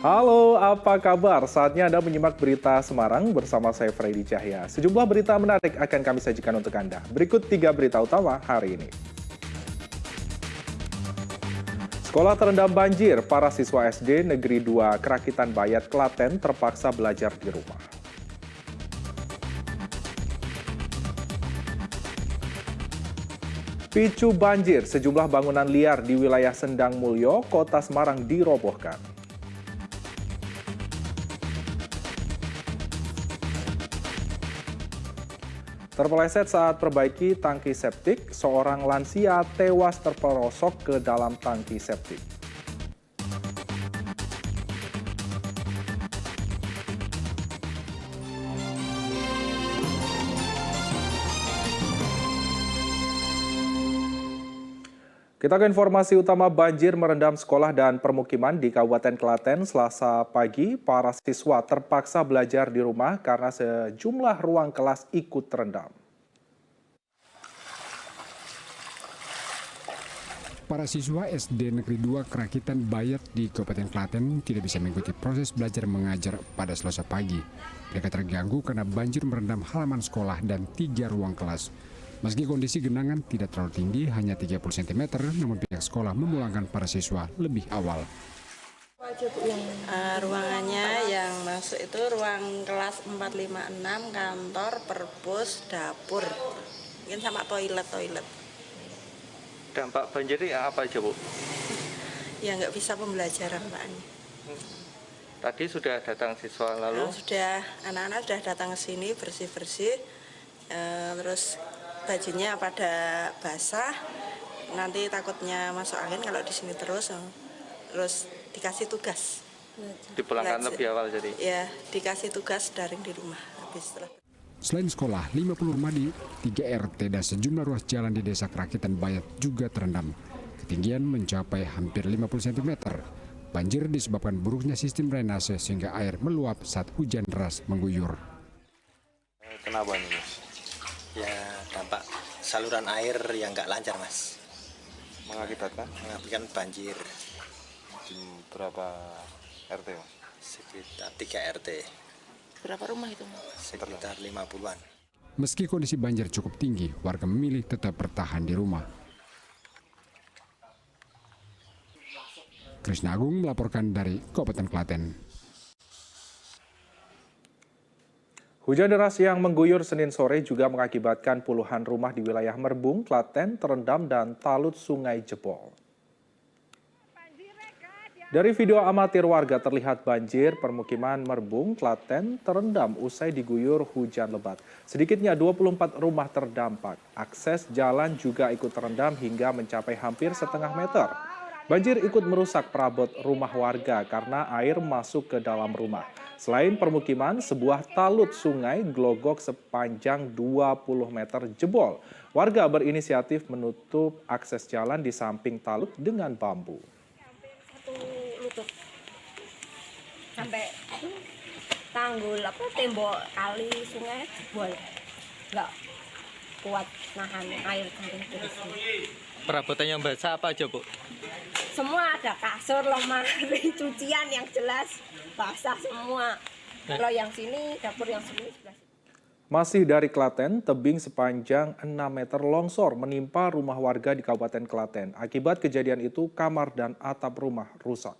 Halo, apa kabar? Saatnya Anda menyimak berita Semarang bersama saya Freddy Cahya. Sejumlah berita menarik akan kami sajikan untuk Anda. Berikut 3 berita utama hari ini. Sekolah terendam banjir, para siswa SD Negeri 2 Kerakitan Bayat, Klaten terpaksa belajar di rumah. Picu banjir, sejumlah bangunan liar di wilayah Sendang Mulyo, Kota Semarang dirobohkan. Terpeleset saat perbaiki tangki septik, seorang lansia tewas terperosok ke dalam tangki septik. Kita ke informasi utama. Banjir merendam sekolah dan permukiman di Kabupaten Klaten. Selasa pagi, para siswa terpaksa belajar di rumah karena sejumlah ruang kelas ikut terendam. Para siswa SD Negeri 2 Kerakitan Bayat di Kabupaten Klaten tidak bisa mengikuti proses belajar mengajar pada Selasa pagi. Mereka terganggu karena banjir merendam halaman sekolah dan 3 ruang kelas. Meski kondisi genangan tidak terlalu tinggi, hanya 30 cm, namun pihak sekolah memulangkan para siswa lebih awal. Ruangannya yang masuk itu ruang kelas 456, kantor, perpus, dapur, mungkin sama toilet. Dampak banjir ini apa aja, Bu? Ya nggak bisa pembelajaran, Pak. Tadi sudah datang siswa lalu? Sudah, anak-anak sudah datang ke sini bersih-bersih, terus bajunya pada basah, nanti takutnya masuk angin kalau di sini terus dikasih tugas. Dipulangkan lebih awal jadi? Ya, dikasih tugas daring di rumah. Habis setelah. Selain sekolah, 50 rumah di 3 RT dan sejumlah ruas jalan di Desa Kerakitan Bayat juga terendam. Ketinggian mencapai hampir 50 cm. Banjir disebabkan buruknya sistem drainase sehingga air meluap saat hujan deras mengguyur. Kenapa nih, Mas? Ya, dampak saluran air yang nggak lancar, Mas. Mengakibatkan banjir. Berapa RT, Mas? Sekitar 3 RT. Berapa rumah itu? Sekitar 50-an. Meski kondisi banjir cukup tinggi, warga memilih tetap bertahan di rumah. Krisna Agung melaporkan dari Kabupaten Klaten. Hujan deras yang mengguyur Senin sore juga mengakibatkan puluhan rumah di wilayah Merbung, Klaten terendam dan talut sungai jebol. Dari video amatir warga terlihat banjir permukiman Merbung, Klaten terendam usai diguyur hujan lebat. Sedikitnya 24 rumah terdampak. Akses jalan juga ikut terendam hingga mencapai hampir setengah meter. Banjir ikut merusak perabot rumah warga karena air masuk ke dalam rumah. Selain permukiman, sebuah talut sungai glogok sepanjang 20 meter jebol. Warga berinisiatif menutup akses jalan di samping talut dengan bambu. Sampai tanggul tembok kali sungai jebol, nggak kuat nahan air terus. Perabotan yang basah apa aja, Bu? Semua ada, kasur, lemari, cucian yang jelas basah semua. Kalau yang sini, dapur yang sini sebelah sini. Masih dari Klaten, tebing sepanjang 6 meter longsor menimpa rumah warga di Kabupaten Klaten. Akibat kejadian itu, kamar dan atap rumah rusak.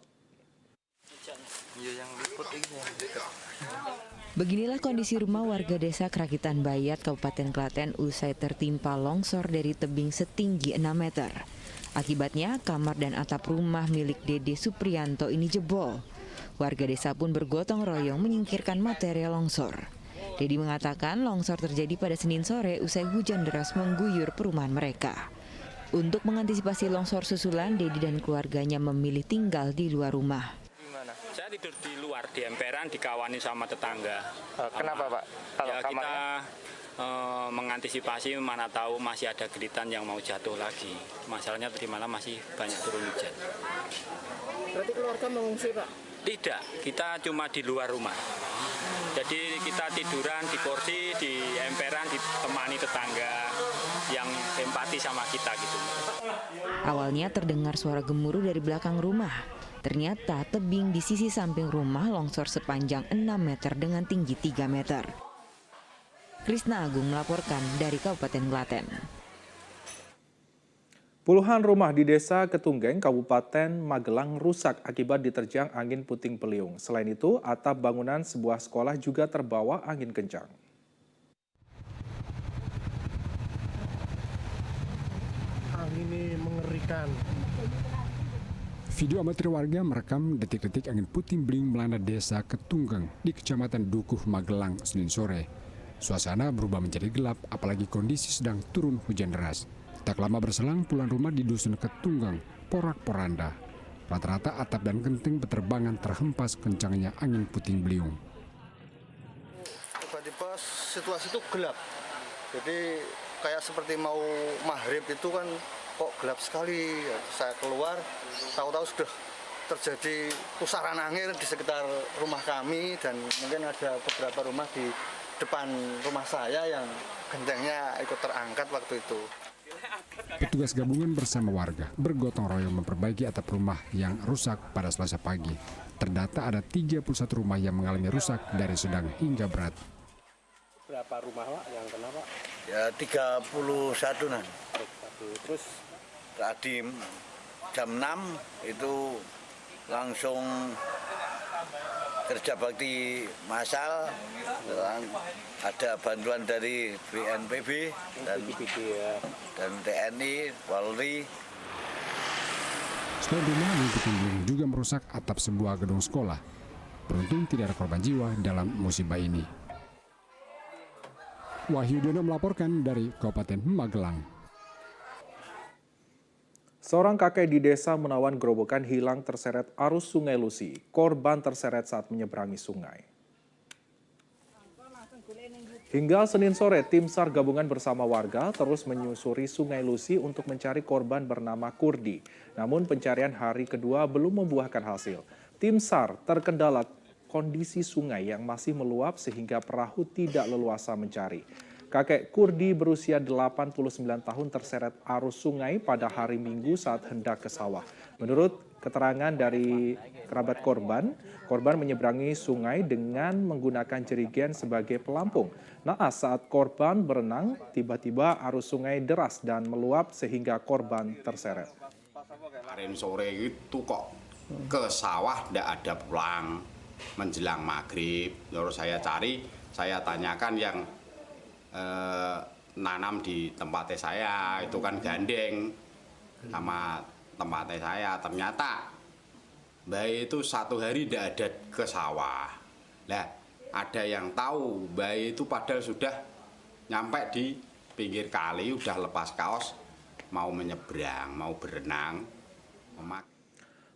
Beginilah kondisi rumah warga desa Kerakitan Bayat, Kabupaten Klaten usai tertimpa longsor dari tebing setinggi 6 meter. Akibatnya, kamar dan atap rumah milik Dede Supriyanto ini jebol. Warga desa pun bergotong royong menyingkirkan material longsor. Dedi mengatakan longsor terjadi pada Senin sore usai hujan deras mengguyur perumahan mereka. Untuk mengantisipasi longsor susulan, Dedi dan keluarganya memilih tinggal di luar rumah. Saya tidur di luar, di emperan, dikawani sama tetangga. Kenapa, Pak? Kalau ya, kita mengantisipasi, mana tahu masih ada gelitan yang mau jatuh lagi. Masalahnya di mana masih banyak turun hujan. Berarti keluarga mengungsi, Pak? Tidak, kita cuma di luar rumah. Jadi kita tiduran di kursi, di emperan, ditemani tetangga yang empati sama kita gitu. Awalnya terdengar suara gemuruh dari belakang rumah. Ternyata tebing di sisi samping rumah longsor sepanjang 6 meter dengan tinggi 3 meter. Krisna Agung melaporkan dari Kabupaten Klaten. Puluhan rumah di Desa Ketunggeng, Kabupaten Magelang rusak akibat diterjang angin puting beliung. Selain itu, atap bangunan sebuah sekolah juga terbawa angin kencang. Angin ini mengerikan. Video amatir warga merekam detik-detik angin puting beliung melanda Desa Ketunggeng di Kecamatan Dukuh, Magelang, Senin sore. Suasana berubah menjadi gelap, apalagi kondisi sedang turun hujan deras. Tak lama berselang, puluhan rumah di Dusun Ketunggeng porak-poranda. Rata-rata atap dan genting beterbangan terhempas kencangnya angin puting beliung. Tiba-tiba situasi itu gelap. Jadi kayak seperti mau maghrib itu kan kok gelap sekali. Saya keluar, tahu-tahu sudah terjadi pusaran angin di sekitar rumah kami dan mungkin ada beberapa rumah di depan rumah saya yang gentengnya ikut terangkat waktu itu. Petugas gabungan bersama warga bergotong royong memperbaiki atap rumah yang rusak pada Selasa pagi. Terdata ada 31 rumah yang mengalami rusak dari sedang hingga berat. Berapa rumah Pak yang kena Pak? Ya 31 nan. Terus Tadi jam 6 itu langsung kerja bakti massal, ada bantuan dari BNPB dan TNI, Polri. Selain rumah, angin puting beliung juga merusak atap sebuah gedung sekolah. Beruntung tidak ada korban jiwa dalam musibah ini. Wahyu Dono melaporkan dari Kabupaten Magelang. Seorang kakek di Desa Menawan Grobogan hilang terseret arus Sungai Lusi. Korban terseret saat menyeberangi sungai. Hingga Senin sore, tim SAR gabungan bersama warga terus menyusuri Sungai Lusi untuk mencari korban bernama Kurdi. Namun pencarian hari kedua belum membuahkan hasil. Tim SAR terkendala kondisi sungai yang masih meluap sehingga perahu tidak leluasa mencari. Kakek Kurdi berusia 89 tahun terseret arus sungai pada hari Minggu saat hendak ke sawah. Menurut keterangan dari kerabat korban menyeberangi sungai dengan menggunakan jerigen sebagai pelampung. Naas saat korban berenang, tiba-tiba arus sungai deras dan meluap sehingga korban terseret. Kemarin sore itu kok ke sawah tidak ada pulang menjelang maghrib. Lalu saya cari, saya tanyakan yang nanam di tempatnya saya itu kan gandeng sama tempatnya saya, ternyata bayi itu satu hari tidak ada ke sawah. Nah, ada yang tahu bayi itu padahal sudah nyampe di pinggir kali, udah lepas kaos mau menyeberang, mau berenang.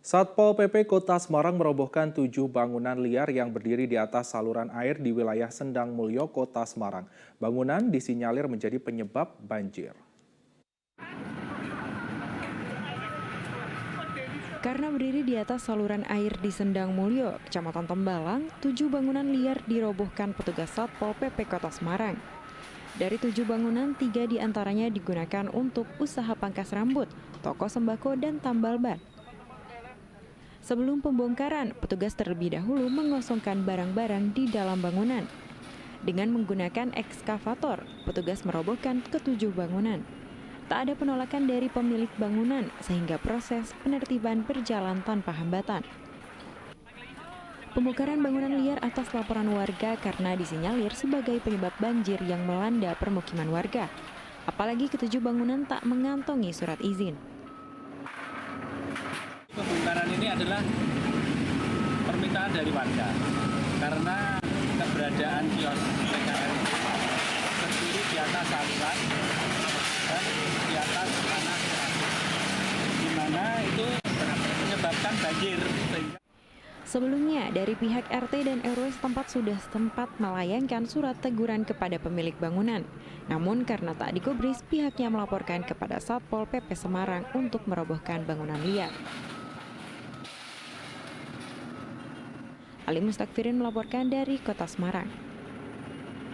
Satpol PP Kota Semarang merobohkan 7 bangunan liar yang berdiri di atas saluran air di wilayah Sendang Mulyo, Kota Semarang. Bangunan disinyalir menjadi penyebab banjir. Karena berdiri di atas saluran air di Sendang Mulyo, Kecamatan Tembalang, 7 bangunan liar dirobohkan petugas Satpol PP Kota Semarang. Dari 7 bangunan, 3 diantaranya digunakan untuk usaha pangkas rambut, toko sembako, dan tambal ban. Sebelum pembongkaran, petugas terlebih dahulu mengosongkan barang-barang di dalam bangunan. Dengan menggunakan ekskavator, petugas merobohkan ke-7 bangunan. Tak ada penolakan dari pemilik bangunan, sehingga proses penertiban berjalan tanpa hambatan. Pembongkaran bangunan liar atas laporan warga karena disinyalir sebagai penyebab banjir yang melanda permukiman warga. Apalagi ke-7 bangunan tak mengantongi surat izin. Pembongkaran ini adalah permintaan dari warga karena keberadaan kios PKR berdiri di atas saluran dan di atas tanah di mana itu menyebabkan banjir. Sebelumnya, dari pihak RT dan RW setempat sudah sempat melayangkan surat teguran kepada pemilik bangunan. Namun karena tak digubris, pihaknya melaporkan kepada Satpol PP Semarang untuk merobohkan bangunan liar. Ali Mustakfirin melaporkan dari Kota Semarang.